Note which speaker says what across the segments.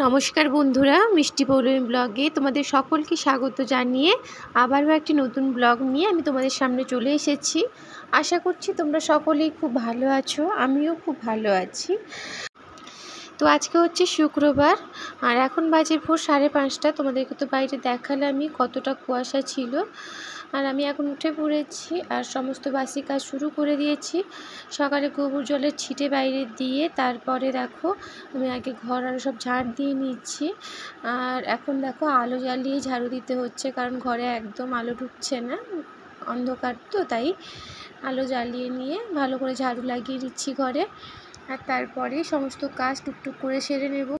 Speaker 1: নমস্কার বন্ধুরা, মিষ্টি পৌলমী ব্লগে তোমাদের সকলকে স্বাগত জানিয়ে আবারও একটি নতুন ব্লগ নিয়ে আমি তোমাদের সামনে চলে এসেছি। আশা করছি তোমরা সকলেই খুব ভালো আছো, আমিও খুব ভালো আছি। তো আজকে হচ্ছে শুক্রবার আর এখন বাজে ভোর 5:30। তোমাদেরকে তো বাইরে দেখালে আমি কতটা কুয়াশা ছিল। আর আমি এখন উঠে পড়েছি আর সমস্ত বাসি কাজ শুরু করে দিয়েছি। সকালে গোবর জলের ছিটে বাইরে দিয়ে তারপরে দেখো আমি আগে ঘর আর সব ঝাড় দিয়ে নিচ্ছি। আর এখন দেখো আলো জ্বালিয়ে ঝাড়ু দিতে হচ্ছে, কারণ ঘরে একদম আলো ঢুকছে না, অন্ধকার তো, তাই আলো জ্বালিয়ে নিয়ে ভালো করে ঝাড়ু লাগিয়ে দিচ্ছি ঘরে। আর তারপরে সমস্ত কাজ টুকটুক করে সেরে নেব।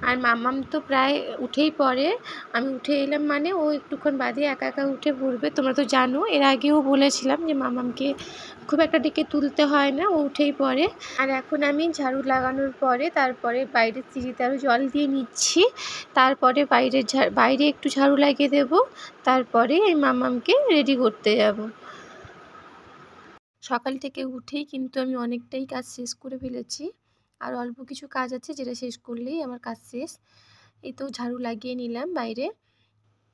Speaker 1: আর মাম্মাম তো প্রায় উঠেই পড়ে, আমি উঠে এলাম মানে ও একটুক্ষণ বাদে একা একা উঠে পড়বে। তোমরা তো জানো, এর আগেও বলেছিলাম যে মাম্মামকে খুব একটা ডেকে তুলতে হয় না, ও উঠেই পড়ে। আর এখন আমি ঝাড়ু লাগানোর পরে তারপরে বাইরের সিঁড়িতে আরও জল দিয়ে নিচ্ছি। তারপরে বাইরে একটু ঝাড়ু লাগিয়ে দেব, তারপরে এই মাম্মামকে রেডি করতে যাব। সকাল থেকে উঠেই কিন্তু আমি অনেকটাই কাজ শেষ করে ফেলেছি, আর অল্প কিছু কাজ আছে যেটা শেষ করলেই আমার কাজ শেষ। এই তো ঝাড়ু লাগিয়ে নিলাম বাইরে,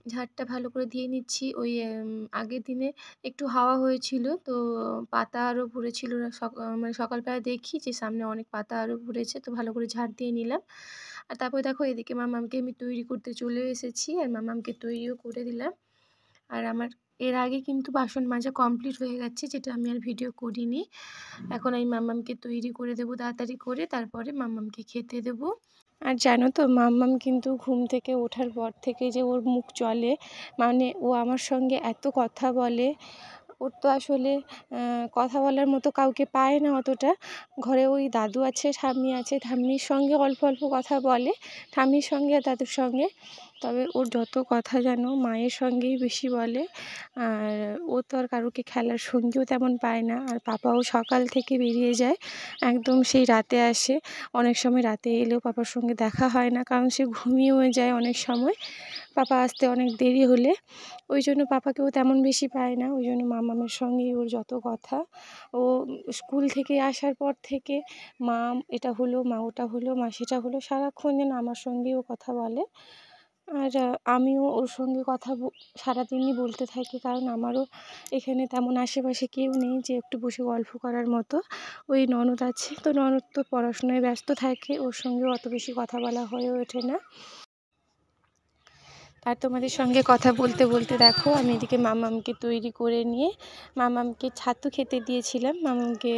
Speaker 1: ঝাড়টা ভালো করে দিয়ে নিচ্ছি। ওই আগের দিনে একটু হাওয়া হয়েছিল তো পাতা আরও ভরেছিল, মানে সকালবেলা দেখি যে সামনে অনেক পাতা আরও ভরেছে, তো ভালো করে ঝাড় দিয়ে নিলাম। আর তারপরে দেখো এদিকে মামামকে আমি তৈরি করতে চলে এসেছি আর মামামকে তৈরিও করে দিলাম। আর আমার এর আগে কিন্তু বাসন মাজা কমপ্লিট হয়ে গেছে, যেটা আমি আর ভিডিও করিনি। এখন আমি মাম্মামকে তৈরি করে দেবো তাড়াতাড়ি করে, তারপরে মাম্মামকে খেতে দেবো। আর জানো তো, মাম্মাম কিন্তু ঘুম থেকে ওঠার পর থেকে যে ওর মুখ চলে, মানে ও আমার সঙ্গে এত কথা বলে। ওর তো আসলে কথা বলার মতো কাউকে পায় না অতটা। ঘরে ওই দাদু আছে, ঠাম্মি আছে, ঠাম্মির সঙ্গে অল্প অল্প কথা বলে, ঠাম্মির সঙ্গে আর দাদুর সঙ্গে। তবে ওর যত কথা যেন মায়ের সঙ্গেই বেশি বলে। আর ও তো আর কারোকে খেলার সঙ্গীও তেমন পায় না। আর পাপাও সকাল থেকে বেরিয়ে যায়, একদম সেই রাতে আসে। অনেক সময় রাতে এলেও পাপার সঙ্গে দেখা হয় না, কারণ সে ঘুমিয়েও যায় অনেক সময়, পাপা আসতে অনেক দেরি হলে। ওই জন্য পাপাকেও তেমন বেশি পায় না, ওই জন্য মামামের সঙ্গেই ওর যত কথা। ও স্কুল থেকে আসার পর থেকে মা এটা হলো, মা ওটা হলো, মা সেটা হলো, সারাক্ষণ যেন আমার সঙ্গেই ও কথা বলে। আর আমিও ওর সঙ্গে কথা সারাদিনই বলতে থাকি, কারণ আমারও এখানে তেমন আশেপাশে কেউ নেই যে একটু বসে গল্প করার মতো। ওই ননদ আছে, তো ননদ তো পড়াশোনায় ব্যস্ত থাকে, ওর সঙ্গে অত বেশি কথা বলা হয়ে ওঠে না। আর তোমাদের সঙ্গে কথা বলতে বলতে দেখো আমি এদিকে মামামকে তৈরি করে নিয়ে মামামকে ছাতু খেতে দিয়েছিলাম। মামামকে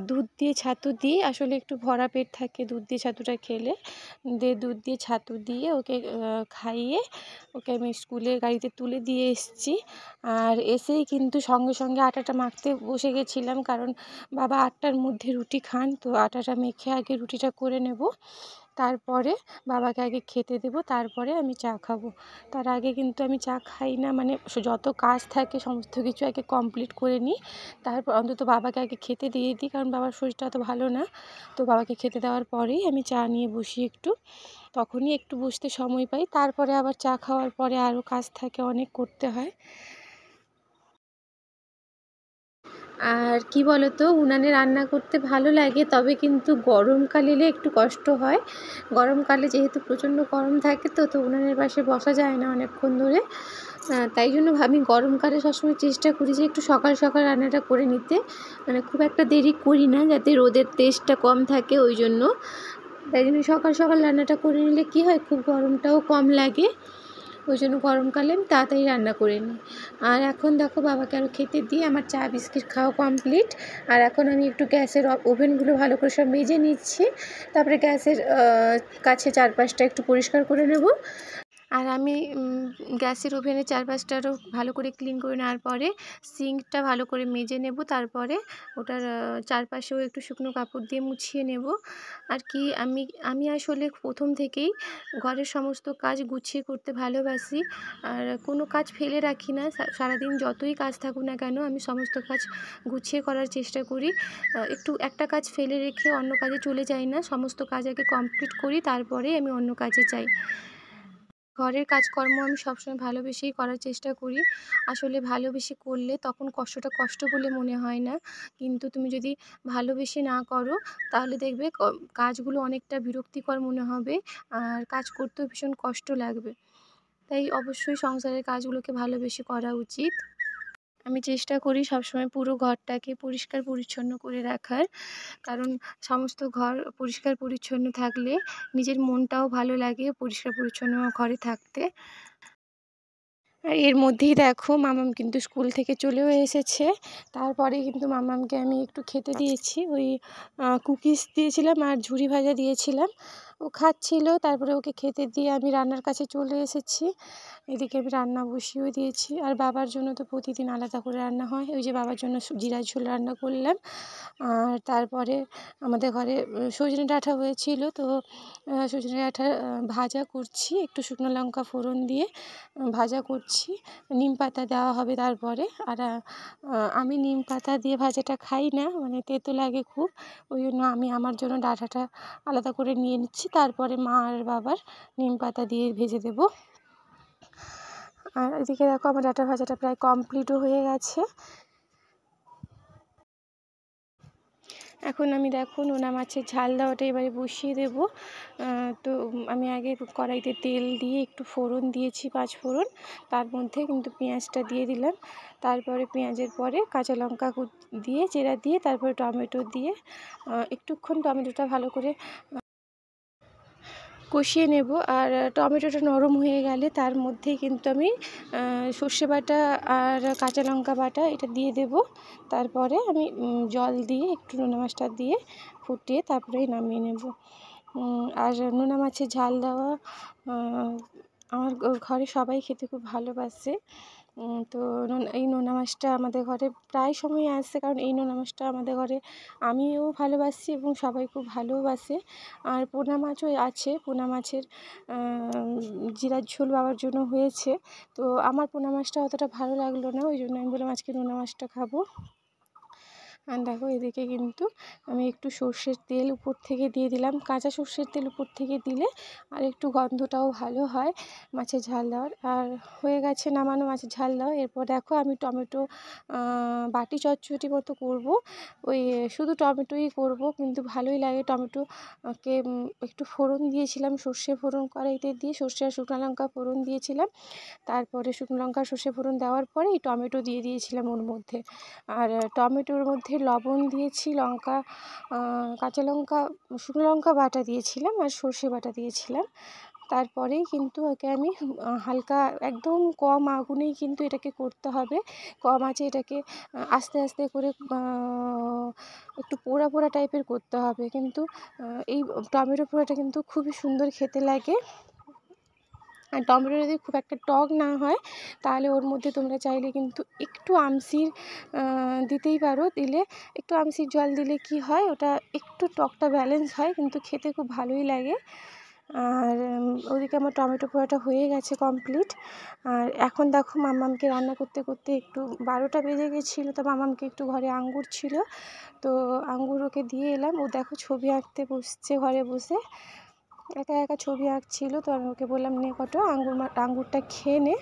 Speaker 1: দুধ দিয়ে ছাতু দিয়ে, আসলে একটু ভরা পেট থাকে দুধ দিয়ে ছাতুটা খেলে, দুধ দিয়ে ছাতু দিয়ে ওকে খাইয়ে ওকে আমি স্কুলের গাড়িতে তুলে দিয়ে এসেছি। আর এসেই কিন্তু সঙ্গে সঙ্গে আটাটা মাখতে বসে গেছিলাম, কারণ বাবা 8টার মধ্যে রুটি খান, তো আটাটা মেখে আগে রুটিটা করে নেব, তারপরে বাবাকে আগে খেতে দেবো, তারপরে আমি চা খাবো। তার আগে কিন্তু আমি চা খাই না, মানে যত কাজ থাকে সমস্ত কিছু আগে কমপ্লিট করে নিই, তারপর অন্তত বাবাকে আগে খেতে দিয়ে দিই, কারণ বাবার শরীরটা অত ভালো না। তো বাবাকে খেতে দেওয়ার পরেই আমি চা নিয়ে বসি একটু, তখনই একটু বসতে সময় পাই। তারপরে আবার চা খাওয়ার পরে আরও কাজ থাকে, অনেক করতে হয়। আর কি বলো তো, উনানে রান্না করতে ভালো লাগে, তবে কিন্তু গরমকাল এলে একটু কষ্ট হয়। গরমকালে যেহেতু প্রচণ্ড গরম থাকে, তো উনানের পাশে বসা যায় না অনেকক্ষণ ধরে। তাই জন্য আমি গরমকালে সবসময় চেষ্টা করি যে একটু সকাল সকাল রান্নাটা করে নিতে, মানে খুব একটা দেরি করি না, যাতে রোদের তেজটা কম থাকে, ওই জন্য। তাই জন্য সকাল সকাল রান্নাটা করে নিলে কী হয়, খুব গরমটাও কম লাগে, ওই জন্য গরমকালে আমি তাড়াতাড়ি রান্না করে নিই। আর এখন দেখো বাবাকে আরও খেতে দিয়ে আমার চা বিস্কিট খাওয়া কমপ্লিট। আর এখন আমি একটু গ্যাসের ওভেনগুলো ভালো করে সব মেজে নিচ্ছি, তারপরে গ্যাসের কাছে চারপাশটা একটু পরিষ্কার করে নেব। আর আমি গ্যাসের ওভেনের চারপাশটা আরও ভালো করে ক্লিন করে নেওয়ার পরে সিঙ্কটা ভালো করে মেজে নেব, তারপরে ওটার চারপাশেও একটু শুকনো কাপড় দিয়ে মুছিয়ে নেব। আর কি আমি আসলে প্রথম থেকেই ঘরের সমস্ত কাজ গুছিয়ে করতে ভালোবাসি, আর কোনো কাজ ফেলে রাখি না। সারাদিন যতই কাজ থাকুক না কেন আমি সমস্ত কাজ গুছিয়ে করার চেষ্টা করি, একটু একটা কাজ ফেলে রেখে অন্য কাজে চলে যাই না, সমস্ত কাজ আগে কমপ্লিট করি, তারপরে আমি অন্য কাজে যাই। ঘরের কাজকর্ম আমি সবসময় ভালোবেসেই করার চেষ্টা করি। আসলে ভালোবেসে করলে তখন কষ্টটা কষ্ট বলে মনে হয় না। কিন্তু তুমি যদি ভালোবেসে না করো তাহলে দেখবে কাজগুলো অনেকটা বিরক্তিকর মনে হবে। আর কাজ করতেও ভীষণ কষ্ট লাগবে। তাই অবশ্যই সংসারের কাজগুলোকে ভালোবেসে করা উচিত। আমি চেষ্টা করি সবসময় পুরো ঘরটাকে পরিষ্কার পরিচ্ছন্ন করে রাখার। কারণ সমস্ত ঘর পরিষ্কার পরিচ্ছন্ন থাকলে নিজের মনটাও ভালো লাগে পরিষ্কার পরিচ্ছন্ন ঘরে থাকতে। আর এর মধ্যেই দেখো মামাম কিন্তু স্কুল থেকে চলেও এসেছে। তারপরে কিন্তু মামামকে আমি একটু খেতে দিয়েছি। ওই কুকিজ দিয়েছিলাম আর ঝুরি ভাজা দিয়েছিলাম। ও খাচ্ছিল, তারপরে ওকে খেতে দিয়ে আমি রান্নার কাছে চলে এসেছি। এদিকে আমি রান্না বসিয়েও দিয়েছি। আর বাবার জন্য তো প্রতিদিন আলাদা করে রান্না হয়। ওই যে বাবার জন্য জিরা ঝোল রান্না করলাম। আর তারপরে আমাদের ঘরে সজনে ডাঁটা হয়েছিল, তো সজনে ডাঁটা ভাজা করছি, একটু শুকনো লঙ্কা ফোড়ন দিয়ে ভাজা করছি। নিম পাতা দেওয়া হবে তারপরে। আর আমি নিম পাতা দিয়ে ভাজাটা খাই না, মানে তেতো লাগে খুব। ওই জন্য আমি আমার জন্য ডাঁটাটা আলাদা করে নিয়ে নিচ্ছি, তারপরে মা আর বাবার নিম পাতা দিয়ে ভেজে দেবো। আর এদিকে দেখো আমার ডাঁটা ভাজাটা প্রায় কমপ্লিটও হয়ে গেছে। এখন আমি দেখো নোনা মাছের ঝাল দেওয়াটা এবারে বসিয়ে দেব। তো আমি আগে কড়াইতে তেল দিয়ে একটু ফোড়ন দিয়েছি, 5 ফোড়ন। তার মধ্যে কিন্তু পেঁয়াজটা দিয়ে দিলাম। তারপরে পেঁয়াজের পরে কাঁচা লঙ্কা দিয়ে জিরা দিয়ে তারপরে টমেটো দিয়ে একটুক্ষণ টমেটোটা ভালো করে কষিয়ে নেব। আর টমেটোটা নরম হয়ে গেলে তার মধ্যেই কিন্তু আমি সর্ষে বাটা আর কাঁচা লঙ্কা বাটা এটা দিয়ে দেব। তারপরে আমি জল দিয়ে একটু নোনা মাছটা দিয়ে ফুটিয়ে তারপরেই নামিয়ে নেব। আর নোনা মাছের ঝাল দেওয়া আমার ঘরে সবাই খেতে খুব ভালোবাসে। তো এই নোনা মাছটা আমাদের ঘরে প্রায় সময়ই আসে, কারণ এই নোনা মাছটা আমাদের ঘরে আমিও ভালোবাসি এবং সবাই খুব ভালোবাসে। আর পোনা মাছও আছে, পোনা মাছের জিরার ঝোল বাবার জন্য হয়েছে। তো আমার পোনা মাছটা অতটা ভালো লাগলো না, ওই জন্য আমি বললাম আজকে নোনা মাছটা খাবো। আর দেখো এদিকে কিন্তু আমি একটু সর্ষের তেল উপর থেকে দিয়ে দিলাম। কাঁচা সর্ষের তেল উপর থেকে দিলে আর একটু গন্ধটাও ভালো হয় মাছের ঝাল দেওয়ার। আর হয়ে গেছে নামানো মাছের ঝাল দেওয়া। এরপর দেখো আমি টমেটো বাটি চচ্চড়ি মতো করব। ওই শুধু টমেটোই করব, কিন্তু ভালোই লাগে টমেটোকে একটু ফোড়ন দিয়েছিলাম, সর্ষে ফোড়ন কড়াইতে দিয়ে সর্ষে আর শুকনো লঙ্কা ফোড়ন দিয়েছিলাম। তারপরে শুকনো লঙ্কা সর্ষে ফোড়ন দেওয়ার পরে এই টমেটো দিয়ে দিয়েছিলাম ওর মধ্যে। আর টমেটোর মধ্যে লবণ দিয়েছি, লঙ্কা কাঁচা লঙ্কা শুকনো লঙ্কা বাটা দিয়েছিলাম আর সর্ষে বাটা দিয়েছিলাম। তারপরেই কিন্তু ওকে আমি হালকা একদম কম আগুনেই কিন্তু এটাকে করতে হবে। কম আঁচে এটাকে আস্তে আস্তে করে একটু পোড়া পোড়া টাইপের করতে হবে। কিন্তু এই টমেটো পোড়াটা কিন্তু খুবই সুন্দর খেতে লাগে। আর টমেটো যদি খুব একটা টক না হয় তাহলে ওর মধ্যে তোমরা চাইলে কিন্তু একটু আমশির দিতেই পারো। দিলে একটু আমশির জল দিলে কি হয়, ওটা একটু টকটা ব্যালেন্স হয়, কিন্তু খেতে খুব ভালোই লাগে। আর ওদিকে আমার টমেটো পোড়াটা হয়ে গেছে কমপ্লিট। আর এখন দেখো মাম্মামকে রান্না করতে করতে একটু 12টা বেজে গেছিলো, তো মাম্মামকে একটু ঘরে আঙ্গুর ছিল, তো আঙ্গুর ওকে দিয়ে এলাম। ও দেখো ছবি আঁকতে বসছে ঘরে বসে, একা একা ছবি আঁকছিল। তো আমি ওকে বললাম নে কটো আঙ্গুরটা খেয়ে নে।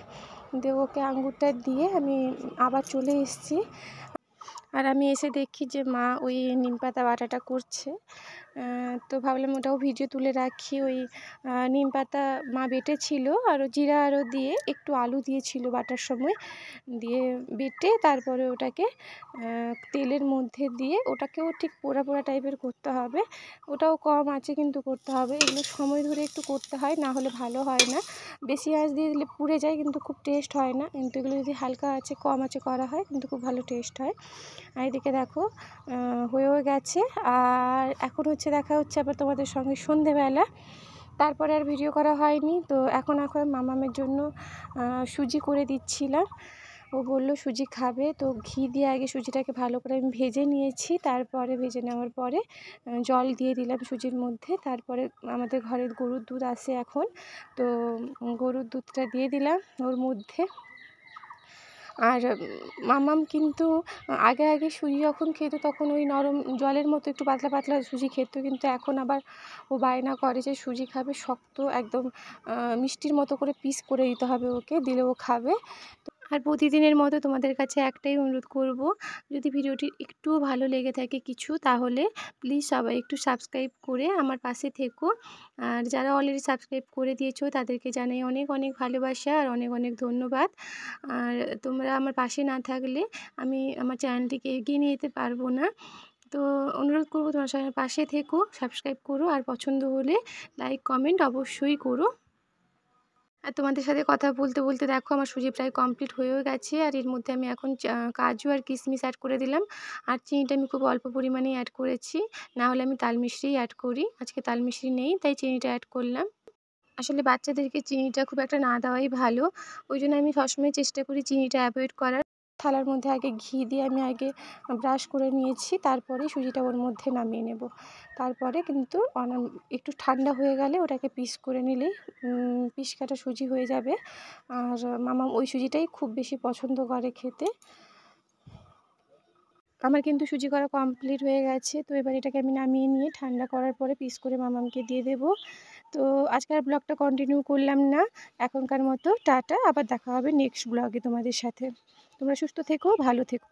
Speaker 1: দিয়ে ওকে আঙ্গুরটা দিয়ে আমি আবার চলে এসেছি। আর আমি এসে দেখি যে মা ওই নিমপাতা বাটাটা করছে। তো ভাবলাম ওটাও ভিডিও তুলে রাখি। ওই নিমপাতা মা বেটেছিল আরও জিরা আরও দিয়ে একটু আলু দিয়েছিল বাটার সময়, দিয়ে বেটে তারপরে ওটাকে তেলের মধ্যে দিয়ে ওটাকেও ঠিক পোড়া পোড়া টাইপের করতে হবে। ওটাও কম আঁচে কিন্তু করতে হবে। এগুলো সময় ধরে একটু করতে হয়, না হলে ভালো হয় না। বেশি আঁচ দিয়ে দিলে পুড়ে যায়, কিন্তু খুব টেস্ট হয় না। কিন্তু এগুলো যদি হালকা আঁচে কম আঁচে করা হয় কিন্তু খুব ভালো টেস্ট হয়। আর এদিকে দেখো হয়েও গেছে। আর এখন দেখা হচ্ছে আবার তোমাদের সঙ্গে সন্ধেবেলা। তারপরে আর ভিডিও করা হয়নি। তো এখন মামামের জন্য সুজি করে দিচ্ছিলাম। ও বললো সুজি খাবে, তো ঘি দিয়ে আগে সুজিটাকে ভালো করে আমি ভেজে নিয়েছি। তারপরে ভেজে নেওয়ার পরে জল দিয়ে দিলাম সুজির মধ্যে। তারপরে আমাদের ঘরে গরুর দুধ আসে এখন, তো গরুর দুধটা দিয়ে দিলাম ওর মধ্যে। আর মাম্মাম কিন্তু আগে সুজি যখন খেত তখন ওই নরম জলের মতো একটু পাতলা পাতলা সুজি খেত, কিন্তু এখন আবার ও বায়না করে যে সুজি খাবে, শক্ত একদম মিষ্টির মতো করে পিস করে দিতে হবে ওকে, দিলে ও খাবে। আর প্রতিদিনের মতো তোমাদের কাছে একটাই অনুরোধ করব, যদি ভিডিওটি একটুও ভালো লেগে থাকে কিছু, তাহলে প্লিজ সবাই একটু সাবস্ক্রাইব করে আমার পাশে থেকো। আর যারা অলরেডি সাবস্ক্রাইব করে দিয়েছো তাদেরকে জানাই অনেক অনেক ভালোবাসা আর অনেক অনেক ধন্যবাদ। আর তোমরা আমার পাশে না থাকলে আমি আমার চ্যানেলটিকে এগিয়ে নিয়ে যেতে পারবো না। তো অনুরোধ করবো তোমার সঙ্গে পাশে থেকো, সাবস্ক্রাইব করো, আর পছন্দ হলে লাইক কমেন্ট অবশ্যই করো। আর তোমাদের সাথে কথা বলতে বলতে দেখো আমার সুজি প্রায় কমপ্লিট হয়েও গেছে। আর এর মধ্যে আমি এখন কাজু আর কিশমিশ অ্যাড করে দিলাম। আর চিনিটা আমি খুব অল্প পরিমাণেই অ্যাড করেছি, না হলে আমি তাল মিশ্রিই অ্যাড করি। আজকে তাল মিশ্রি নেই, তাই চিনিটা অ্যাড করলাম। আসলে বাচ্চাদেরকে চিনিটা খুব একটা না দেওয়াই ভালো, ওই জন্য আমি সবসময় চেষ্টা করি চিনিটা অ্যাভয়েড করার। থালার মধ্যে আগে ঘি দিয়ে আমি আগে ব্রাশ করে নিয়েছি, তারপরে সুজিটা ওর মধ্যে নামিয়ে নেব। তারপরে কিন্তু একটু ঠান্ডা হয়ে গেলে ওটাকে পিস করে নিলেই পিস কাটা সুজি হয়ে যাবে। আর মামা ওই সুজিটাই খুব বেশি পছন্দ করে খেতে। আমার কিন্তু সুজি করা কমপ্লিট হয়ে গেছে। তো এবার এটাকে আমি নামিয়ে নিয়ে ঠান্ডা করার পরে পিস করে মামামকে দিয়ে দেবো। তো আজকের ব্লগটা কন্টিনিউ করলাম না, এখনকার মতো টাটা, আবার দেখা হবে নেক্সট ব্লগে তোমাদের সাথে। তোমরা সুস্থ থেকো, ভালো থেকো।